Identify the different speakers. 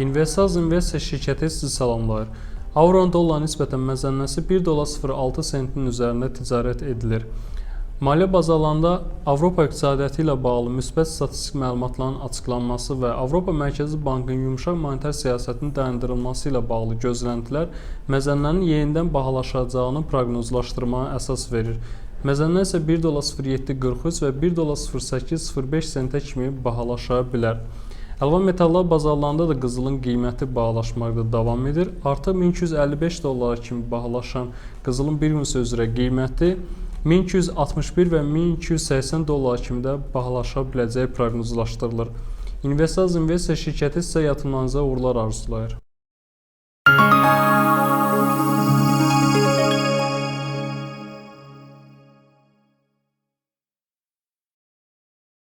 Speaker 1: Investaz Invest şirkəti sizi salamlayır. Avronun dollara nisbətən məzənnəsi 1,06 sentin üzərində ticarət edilir. Maliyyə bazarlarında Avropa iqtisadiyyatı ilə bağlı müsbət statistik məlumatların açıqlanması və Avropa Mərkəzi Bankının yumşaq monetar siyasətinin dayandırılması ilə bağlı gözləntilər məzənnənin yenidən bahalaşacağını proqnozlaşdırmağa əsas verir. Məzənnə isə 1,0743 və 1,0805 sentə kimi bahalaşa bilər. Əlvan metallar bazarlarında da qızılın qiyməti bahalaşmaqda davam edir. Artıq 1255 dollara kimi bahalaşan qızılın bir unsiya üzrə qiyməti 1261 və 1280 dollar kimi də bahalaşa biləcəyi proqnozlaşdırılır. Investaz Invest şirkəti sizə yatırımlarınıza uğurlar arzulayır.